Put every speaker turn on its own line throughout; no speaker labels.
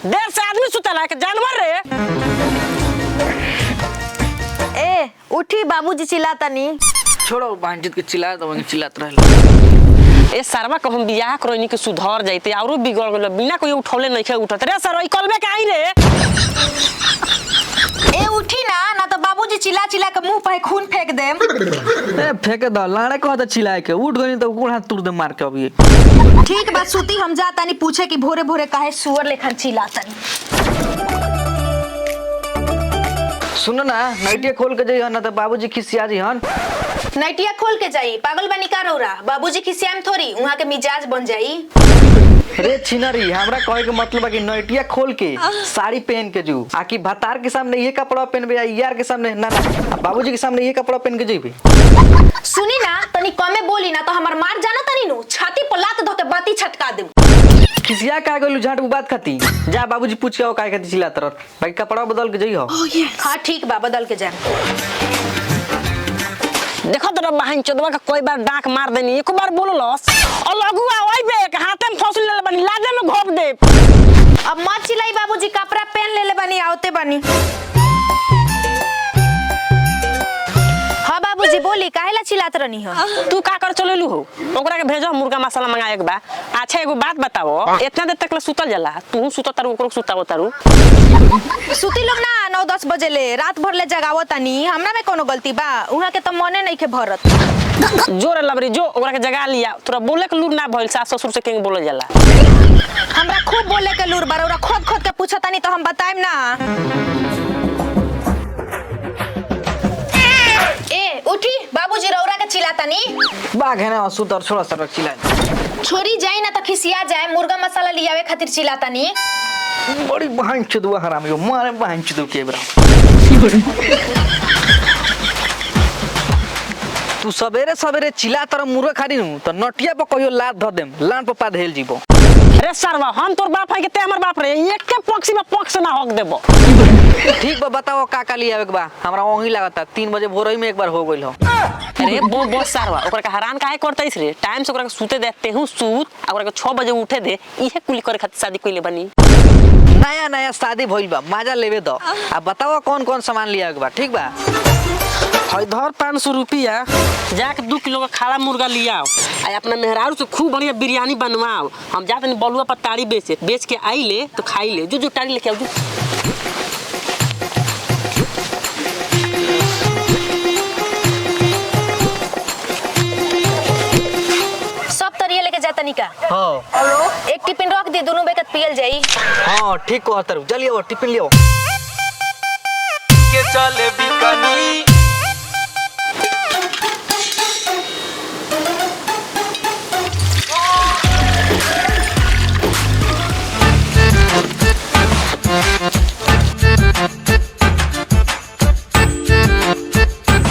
देर से आदमी सुतला के जानवर रे।
ए उठी बाबूजी चिल्लाता नहीं।
छोड़ो भांजित के चिल्ला दो चिल्लात रहे।
ए सरवा को हम बियाह करनी के सुधर जाइते औरो बिगड़ गेल बिना कोई उठौले नहीं खे उठत रे सर ई कलबे के आई रे।
ए उठी ना तो बाबूजी चिल्ला चिल्ला के मुंह पे खून फेंक देम।
ए फेंक दो लाड़े को तो चिल्लाए के उठ गनी तो गोड़ हाथ तुर दे मार के अभी।
ठीक बात सूती हम जाता नहीं पूछे कि भोरे भोरे काहे सुअर लेखन चिल्लातनी।
सुनो ना नाइटिया खोल के जाइए ना तो बाबूजी खिसिया जी हन।
नाइटिया खोल के जाई पागल बनी का रौरा बाबूजी खिसियाम थोड़ी वहां के मिजाज बन जाई।
अरे छिनरी हमरा कहे के मतलब है कि नाइटिया खोल के साड़ी पहन के जू आकि भतार के सामने ये कपड़ा पहनबे या यार के सामने ना बाबूजी के सामने ये कपड़ा पहन के जेबे।
सुनी ना तनी कमे बोली ना तो हमर मार जाना तनी नु छाती पर लात धो के बाती छटका देम।
खिसिया का गेलू झाट बात खाती जा बाबूजी पूछ के काहे खाती चिल्लात रह भाई कपड़ा बदल के जइहो।
हां ठीक बा बदल के जा।
देखो तो बहन चोदवा का कोई बार डांक मार देनी एक बार बोललस और लगुआ ओइबे के हाथे में फौस ले बनी लादे में घोप दे।
अब मत चिल्लाई बाबूजी कपड़ा पहन ले बनी आवते बनी। हां बाबूजी बोली काहेला चिल्लात रहनी हो।
तू का कर चलेलू हो ओकरा के भेजो मुर्गा मसाला मंगाए के बा। अच्छा एगो बात बताओ इतना देर तक सुतल जाला तू सुत तारू ओकरो सुतावो तारू।
सुती लोग ना 9-10 बजे ले रात भर ले जगावो तनी हमरा में कोनो गलती बा उहा के त मने नहीं के भरत।
जोर लबरी जो ओकरा के जगा लिया तोरा बोले के लूर ना भइल सास ससुर से केंग बोलल जाला।
हमरा खूब बोले के लूर बार ओरा खोद खोद के पूछतानी तो हम बताइम ना। ए उठी बाबूजी रौरा के चिल्लातानी।
बाघ है ना सुतर छोड़ा सर चिल्ला
छोरी जाई ना तो खिसिया जाए मुर्गा मसाला लियावे खातिर चिल्लातानी।
बड़ी बहन चुदवा हराम यो मारे बहन चुदव के बरा। तू सवेरे सवेरे चिल्ला तर मुर्गा खाड़ी नु तो नटिया पर कहियो लात ध देम लान पर पाद हेल जीवो।
अरे सरवा हम तोर बाप है के ते हमर बाप रे एक के पक्षी में पक्ष ना हक देबो।
ठीक बा बताओ का का लियावे के बा हमरा ओही लागता 3 बजे भोरई में एक बार हो गइल हो।
अरे बो सरवा ओकरा के हैरान काहे करतइस रे टाइम से ओकरा के सूते देते हूं सूत ओकरा के 6 बजे उठे दे इहे कुली करे खातिर शादी कइले बनी।
नया नया शादी भइल बा मजा लेवे दो अब बताओ कौन कौन सामान लियावे के बा ठीक बा।
हई धर 500 रुपया जाके 2 किलो का खाला मुर्गा लियाओ आ अपना मेहरारू से खूब बढ़िया बिरयानी बनवाओ हम जाते नहीं बलुआ पर ताड़ी बेच के आई ले तो खाई ले जो ताड़ी लेके आओ जो।
सब तरिया लेके जाता निका।
हां
हेलो एक टिफिन रख दे दोनों बेकत पियल जाई।
हां ठीक को तरु चलिए टिफिन लियो
के चले बिकनी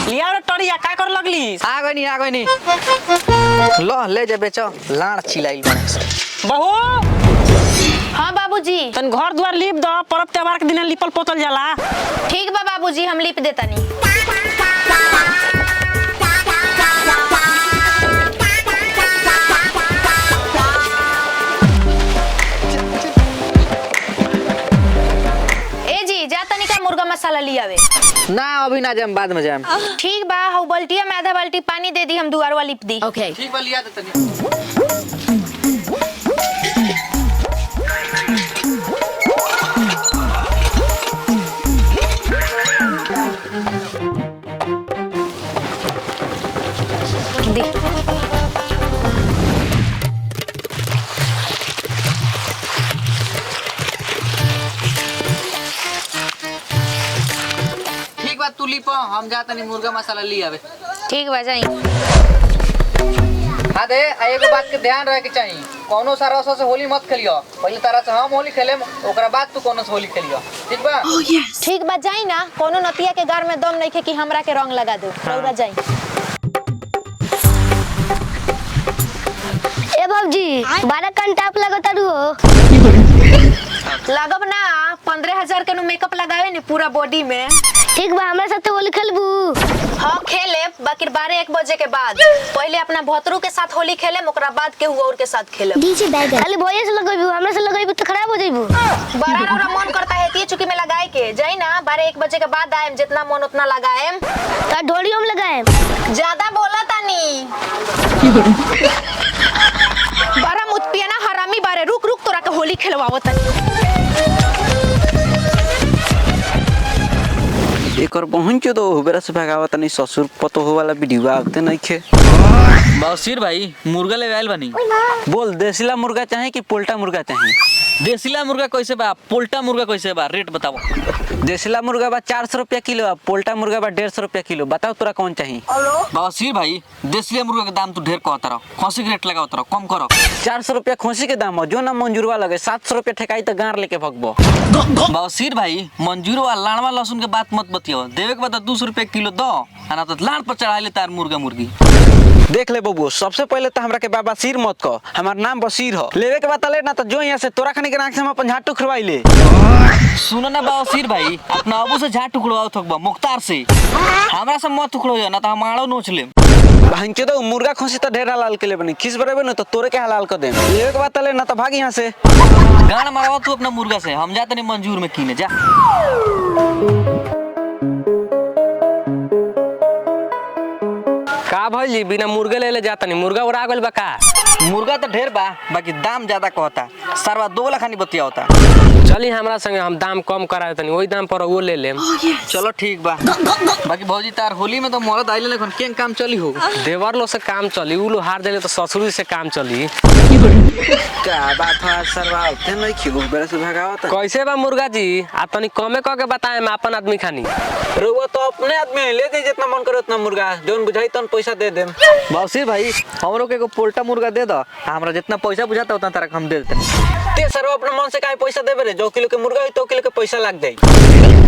लिया रे टरिया का कर लगली
आ गई नी लो ले जा बेचो लाड़ चिल्लाइल बने
बहू।
हां बाबूजी
तन घर द्वार लीप दो पर्व त्योहार के दिन लिपल पोतल जाला।
ठीक बा बाबूजी हम लिप देतानी। ए जी जातानी का मुर्गा मसाला लियावे।
ना अभी ना जाम बाद में जाम।
ठीक बा हौ बाल्टिया में आधा बाल्टी पानी दे दी हम दुआरवा लिप दी। ओके
ठीक बा लिया दे तनी।
दी
ठीक बा तू लिपो हम जाता नहीं मुर्गा मसाला लिया आवे।
ठीक बा जाई।
हां दे एगो बात के ध्यान रहे के चाहिए कोनो सारा से होली मत खेलियो पहले तारा से हम होली खेलेम ओकरा बाद तू कोनो से होली खेलियो ठीक बा।
ठीक बा जाई ना कोनो नतिया के घर में दम नहीं खे कि हमरा के रंग लगा दो रौरा जाई।
ए बाबूजी 12 घंटा आप लगता हो
लगब ना 15,000 के नु मेकअप लगावे ने पूरा बॉडी में।
ठीक बा, हमरा साथे होली खेलबू?
हाँ खेले, बाकी 12-1 बजे के बाद। पहले अपना भतरू के साथ होली खेले, ओकरा बाद केहू और के साथ खेले।
डीजे बैग खाली भैया से लगइबू, हमरा से लगइबू तो खराब हो जाइबू।
बड़ा रौरा मन करता है ती चुकी में लगाए के जाई ना। 12-1 बजे के बाद आएम, जितना मन उतना लगाएम।
ता ढोली हम लगाएम।
ज्यादा बोला तानी। बड़ा मुत पिया ना हरामी बारे। रुक रुक तोरा के होली खेलवावो तानी।
एक और बहन के दो बेरा से भगावत नहीं ससुर पतो हो वाला वीडियो आते नहीं खे।
बशीर भाई मुर्गा ले आइल बानी।
बोल देसीला मुर्गा चाहे कि पोल्टा मुर्गा चाहे?
देसीला मुर्गा कैसे बा, पोल्टा मुर्गा कैसे बा, रेट बताओ।
देसीला मुर्गा बा 400 रुपया किलो, पोल्टा मुर्गा बा 150 रुपया किलो। बताओ तोरा कौन चाहिए?
बशीर भाई देसीला मुर्गा के दाम तू ढेर कहत रहो, खसी के रेट लगाओ तरो, कम करो।
400 रुपया खोसी के दाम हो, जो ना मंजूरवा लगे 700 रुपया ठेकाई तो गार लेके भगबो।
बशीर भाई मंजूर वा लाड़वा लहसुन के बात मत बतियो, देवे के बाद 200 रुपया किलो दो, ना तो लाड़ पर चढ़ा ले तार मुर्गा मुर्गी।
देख ले बबू, सबसे पहले तो हमरा के बाबा सिर मत कह, हमार नाम बशीर हो। लेवे के बता ले ना तो जो यहाँ से तोरा खनी के नाक से हम अपन झाटू खरवाई ले।
सुनो ना बशीर भाई, अपना अबू से झाट टुकड़वाओ थकबा मुख्तार से, हमरा से मत टुकड़ो ना तो हम आड़ो नोच ले।
बहन के दो मुर्गा खोसी तो ढेर हलाल के ले बनी, खिस बरेबे ना तो तोरे के हलाल कर दे। लेवे के बता ले ना तो भाग यहाँ से।
गाड़ मारवा तू अपना मुर्गा से, हम जाते नहीं मंजूर में कीने जा।
का भइली बिना मुर्गे ले जाता नहीं, मुर्गा उड़ा गइल बा का?
मुर्गा तो ढेर बा, बाकी दाम ज्यादा कहता, सरवा 2 लाख खानी बतिया होता।
चली हमरा संगे, हम दाम कम करा तनी, वही दाम पर वो ले लेम।
चलो ठीक बा। बाकी भौजी तार होली में तो मरद आइले लेकिन केन काम चली हो?
देवर लो से काम चली, उ लो हार देले तो ससुरी से काम चली।
क्या बात है सरवा, उतने नहीं खियो बेरा से भगावत।
कैसे बा मुर्गा जी? आ तनी कमे क के बताए, मैं अपन आदमी खानी।
रोवा तो अपने आदमी ले दे, जितना मन करे उतना मुर्गा, जोन बुझाई तन पैसा दे देम।
बशीर भाई हमरो के एगो पोल्टा मुर्गा दे दो, हमरा जितना पैसा बुझाता उतना तारा हम दे देते।
ते सरवा अपने मन से काहे पैसा देबे रे? जो किलो के मुर्गा है तो किलो के पैसा लाग दे।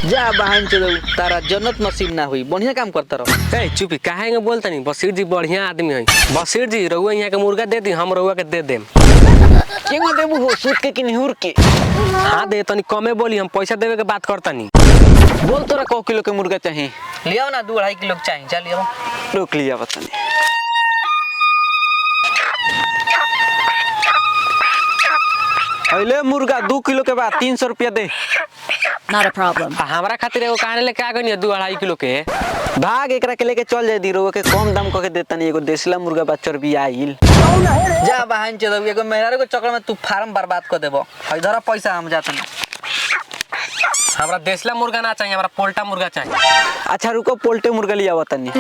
जा बहन चलो, तारा जन्नत नसीब ना हुई, बढ़िया काम करता रहो।
ए चुपी, काहे के बोलता नहीं? बशीर जी बढ़िया आदमी है। बशीर जी रउआ यहाँ के मुर्गा दे दी, हम रउआ के दे देम।
केंगो देबू हो, सूत के कि निहुर के?
हाँ दे, तनी कमे बोली, हम पैसा देवे के बात करता नहीं।
बोल तोरा को किलो के मुर्गा चाहिए?
लियाओ ना 2-2.5 किलो चाहिए, चल लियाओ।
रोक लिया पता नहीं। अइले मुर्गा 2 किलो के बाद 300 रुपया दे।
Not a problem.
हमारा खातिर एगो कहानी लेके आ गई 2-2.5 किलो के।
भाग एकरा के लेके चल जाए दीरो के कम दाम क के देता नहीं। एगो देसला मुर्गा बा चर्बी आइल।
जा बहन चलो, एगो मेहरारू के चक्कर में तू फार्म बर्बाद कर देबो। इधर पैसा हम जाते नहीं।
हमरा देसला मुर्गा ना चाहिए, हमरा पोल्टा मुर्गा चाहिए।
अच्छा रुको, पोल्टे मुर्गा लिया हुआ तनी।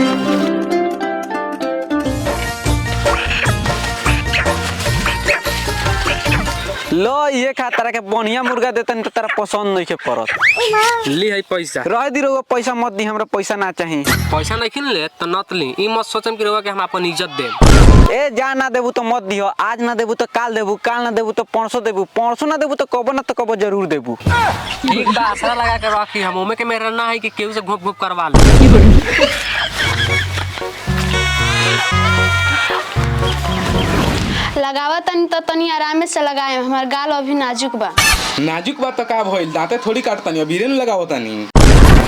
लो ये खा, तारा के बढ़िया मुर्गा देता नहीं तो तारा पसंद नहीं के पड़त।
ली है पैसा।
रह दी रहुआ, पैसा मत दी, हमरा पैसा ना चाहिए।
पैसा नहीं खिन ले तो नत ली। ई मत सोचम कि रउआ के हम अपन इज्जत देम।
ए जा ना देबू तो मत दियो, आज ना देबू तो काल देबू, काल ना देबू तो परसों देबू, परसों ना देबू तो कबो ना तो कबो जरूर देबू।
ठीक बा, आसरा लगा के रखी। हम ओमे के मेरा ना है कि केहू से घूप घूप करवा ले।
लगावा तनी तो तनी आराम से लगाए, हमार गाल अभी नाजुक बा।
नाजुक बात तो का भइल, दांते थोड़ी काटतानी, अभी रे लगावो तानी।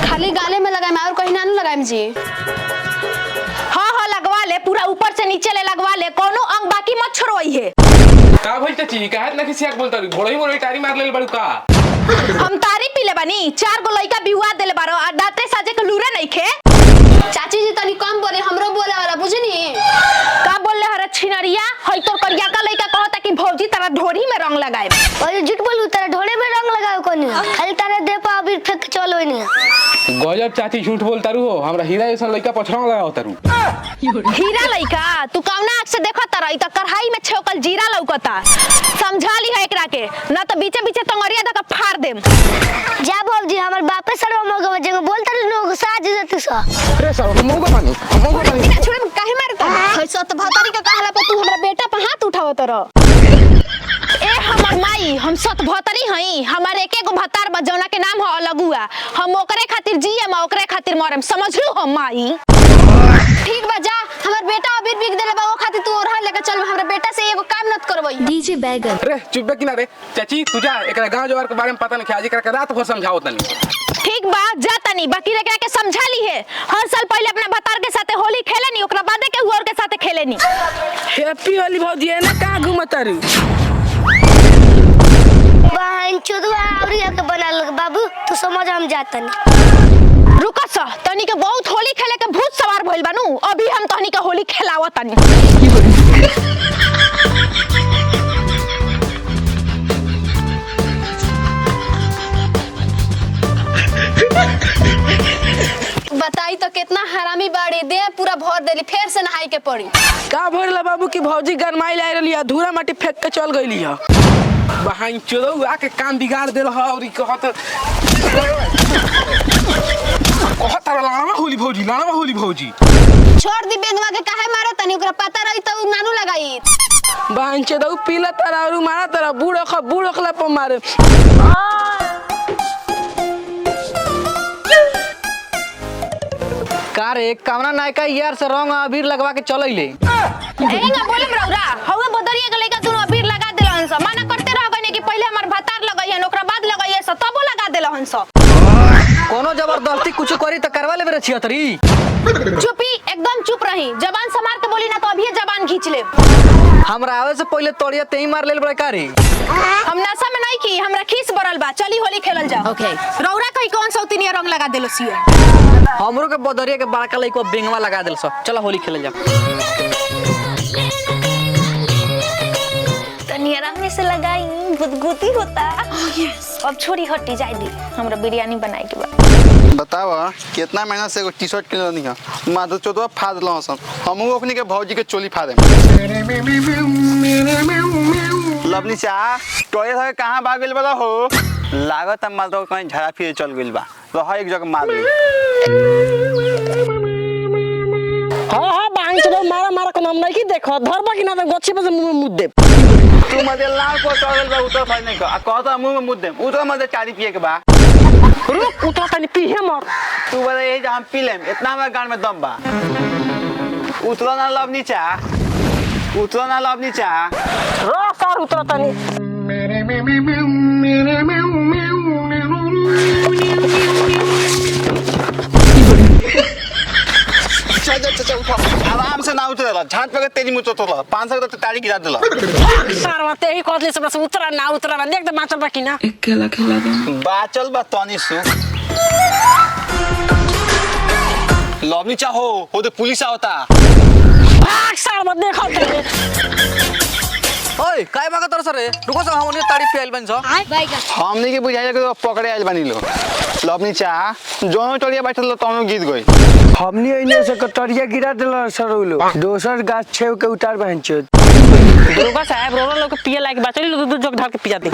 खाली गाले में लगाए और कहीं ना लगाए जी।
हाँ हाँ लगवा ले, पूरा ऊपर से नीचे ले लगवा ले, कोनो अंग बाकी मत छोड़ोई है।
का भइल चाची, काहे ना किसी आक बोलता रू, घोड़ई मोड़ई टारी मार ले बड़ू का?
हम तारी पीले बानी, 4 गो लइका बिहुआ देले बारो, आ दाते साजे के लूरे नहीं खे।
चाची जी तनी कम बोले, हमरो बोले वाला बुझनी।
का बोल ले हरे छिनरिया, हई तोर करिया का लइका कहता कि भौजी तारा ढोरी में रंग लगाए।
और झूठ बोलू, तेरा ढोले में रंग लगाओ कोनी, खाली तारे दे पा अभी फेंक के चलो नहीं।
गजब चाची झूठ बोलता रू हो, हमरा हीरा जैसा लइका पछवा लगावता रू।
हीरा लइका तू कौना आँख से देखत तारा? ई त कढ़ाई में छौकल जीरा लौकता। समझा ली है एकरा के, ना तो बीचे बीचे तंगरिया द के फाड़ देम।
जा बाबूजी, हमर बापे सरवा मगवा जगह बोलता नो साज देती सा।
रे सब मोगा पानी, मोगा पानी।
बिना छोड़े काहे मारता? हई सत भतारी के कहला पे तू हमरा बेटा पे हाथ उठावत र। ए हमर माई, हम सत भतारी हई, हमारे एके गो भतार बा जौना के नाम ह अलगुआ। हम ओकरे खातिर जियम, ओकरे खातिर मरम, समझलू हम माई?
ठीक बा, जा हमार बेटा अभी बिक देले बा, ओ खातिर तू ओरहा लेके चल। हमरा बेटा से एगो काम नत
करवई
DJ Bagel.
अरे चुप बे किनारे चाची तू जा एकरा गांव जवार के बारे में पता नहीं आज एकरा के रात भर समझाओ तनी।
ठीक बा जा तनी बाकी रह के समझा ली है हर साल पहले अपने भतार के साथे होली खेले नी ओकरा बाद के हुआ और के साथे खेले नी।
हैप्पी होली भौजी है ना कहां घूमत रू
बहन चोदवा औरिया के बना लग बाबू तू समझ हम जातनी।
रुका सा तनी के बहुत होली खेले के भूत सवार भइल बानू अभी हम तनी के होली खेलावा तनी।
बताई तो कितना हरामी बाड़ी दे पूरा भर देली फिर से नहाई के पड़ी।
का भरला बाबू की भौजी गरमाई लाई रहली धूरा माटी फेंक के चल गईली है बहन चोदौ आके काम बिगाड़ देल ह और कहत लावा होली भौजी
छोड़ दी बेदवा के काहे मारे तनी ओकरा पता रही तो नानू लगाई।
बहन चोदौ पीला तारा और मारा तारा बूढ़ खला पर मारे।
का रे कामना नायका यार से रंग अबीर लगवा के चलैले
एंगा बोले मरौरा हवे बदरिया के लइका दुनो अबीर लगा देलन स मना करते रह गने कि पहले हमर भतार लगाइए ओकरा बाद लगाइए स तबो लगा देलन स।
कोनो जबरदस्ती कुछ करी त करवा लेबे रे छियतरी।
चुपी एकदम चुप रही जबान संभाल के बोली ना तो अभी जबान खींच ले।
हमरा आवे से पहले तोड़िया तेई मार लेल बड़े का रे।
हम नशा में नहीं की हमरा खीस बरल बा चली होली खेलल जा।
Okay.
रौरा कहीं कौन सौतिनिया रंग लगा देलो सिया।
हमरो के बदरिया के बड़का लइको बेंगवा लगा देल स चला होली खेले जा।
तनिया रंग से लगाई गुदगुदी होता। अब छोड़ी हटी जाए दी हमरा बिरयानी बनाए के बा।
बताव कितना महीना से एगो टी शर्ट किन नहीं है माधो चौदवा फाड़ लो सन हमहू अपनी के भौजी के चोली फाड़े लवनी चाह टोए थे कहां भाग गेल बड़ा हो लागत हम माधो कहीं झड़ा फिर चल गेल बा रह एक जगह मार ली।
हां बहन चोदौ मारा के नाम नहीं की देखो धरबा कि ना तो गच्छे पे से मुंह में मुद दे।
तू मजे लाल को चल गेल बा उतर फाड़ नहीं का कहता मुंह में मुद दे उतर मजे चारी पिए के बा
रुक उतरा तनी पी है मर
तू बता यही जहां पी लेम इतना हमारे गान में दम बा उतरा ना लवनी चाह उतरा ना लवनी चाह
रो सर उतरा तनी
चल उठो आराम से ना उतरला झाट पे तेरी मुंह उतरला 500 का ताड़ी गिरा देला
सर मते ही कहले से बस उतरा ना देख दे माचल बाकी ना
अकेला खेला दे
बाचल बा तनी सु लवनी चाहो हो तो पुलिस आवता
भाग सर मत देखो तेरे
ओए काय बागा तर सर रुको स हमनी ताड़ी पियल बन छ
हमनी के बुझाइले के पकड़े आइल बानी लो लवनी चाह जोनो टोलिया बैठल तनो गीत गई
हमनी एने से कटरिया गिरा देला सरोलो दोसर गाछ छेव के उतार बहन चोद
दरोगा साहब रोला लोग के पिए लायक बाचली लो दूध जग ढाल के पिया दे।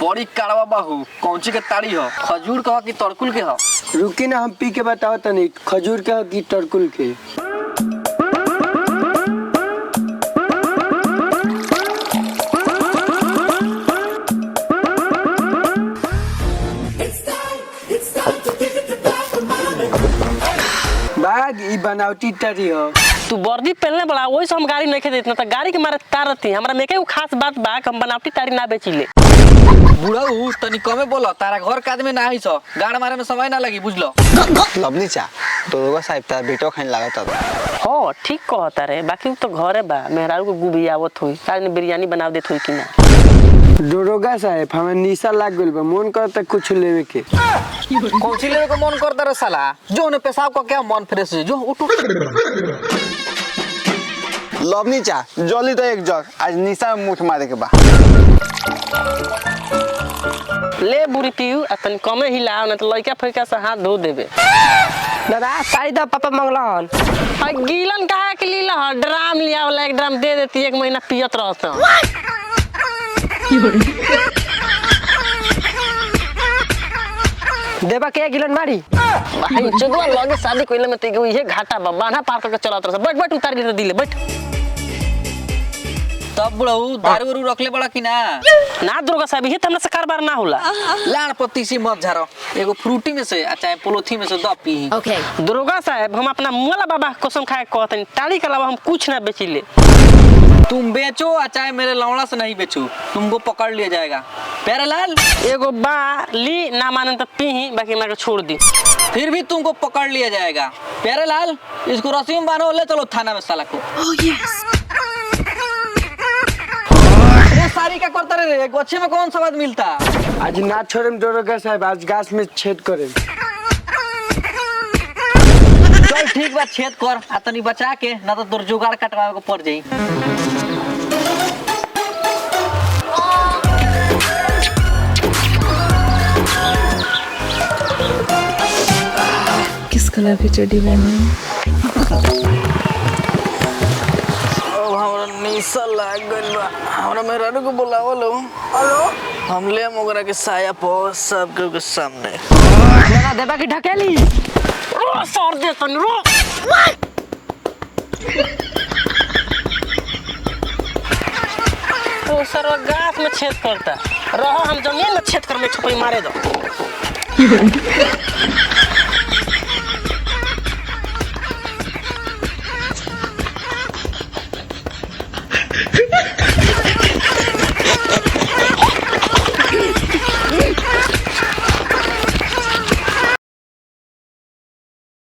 बड़ी काड़वा बाहू कौंची के ताड़ी हो खजूर कह कि तरकुल के हो
रुकी ना हम पी के बताओ तनी खजूर के की टरकुल के। बाग ई बनावटी टरी हो
तू वर्दी पहनले बड़ा वही से हम गाड़ी नहीं खेदे इतना तो गाड़ी के मारे तारती हमरा में के खास बात बा हम बनावटी तारी ना बेचिले।
बुढ़ऊ तनी कमे बोलो तारा घर के आदमी ना है सो गाड़ मारे में समय ना लगी बुझलो
लवनी चाह दरोगा साहब तार बेटो खाने लागत
हो ठीक कहता रे बाकी तो घरे बा मेहरारू को गुबी आवत होई सारे ने बिरयानी बना देत होई कि ना।
दरोगा साहब हमें निशा लाग गेल बा मन करता कुछ लेवे के
कौची लेवे को मन करता रे साला जो ने पेशाब को क्या मन फ्रेश है जो उठ
लवनी चाह जल्दी तो एक जग आज निशा में मुठ मारे के बा
ले बुरी पीऊ आ तनी कमे हिलाओ ना तो लइका फइका से हाथ धो देबे।
दादा साड़ी दा पापा मंगलन
आ गीलन काहे के लीला ड्राम लिया वाला एक ड्राम दे देती एक महीना पियत रहता।
देबा के गिलन मारी
भाई चोदवा लगे शादी कइले में ते इहे घाटा बा बांधा पार करके चलत रह बैठ बैठ उतार के दिले बैठ
तब बुढ़ऊ दारू वारू रखले बड़ा कि ना
ना दुर्गा साहब ये हमरा से कारबार ना होला
लाड़ पत्ती से मत झारो एगो फ्रूटी में से चाहे पोलोथी में से द पी
Okay.
दुर्गा साहब हम अपना मुआला बाबा कसम खाए कहतनी ताड़ी के अलावा हम कुछ ना बेचिले
तुम बेचो चाहे मेरे लौड़ा से नहीं बेचो तुमको पकड़ लिया जाएगा प्यारेलाल
एगो बा ली ना माने तो पीही बाकी हमरा के छोड़ दी
फिर भी तुमको पकड़ लिया जाएगा प्यारेलाल इसको रस्सी में बांधो ले चलो थाना में साला को सारी क्या करता रे गोछे में कौन सा बात मिलता
आज ना छोड़म दरोगा साहब आज गाछ में छेद करे
चल ठीक बात छेद कर आ तनी बचा के ना तो तोर जुगाड़ कटवावे को पड़ जाई
किस कलर की चड्डी पहनी
हमरा निशा लाग गइल बा हमरा मेहरारू को बुलावलो हेलो हम ले मोगरा के साया पो सब के सामने
लगा देबा की ढकेली रो सर दे तन रो तो सर गाछ में छेद करता रहो हम जमीन में छेद कर में छपई मारे दो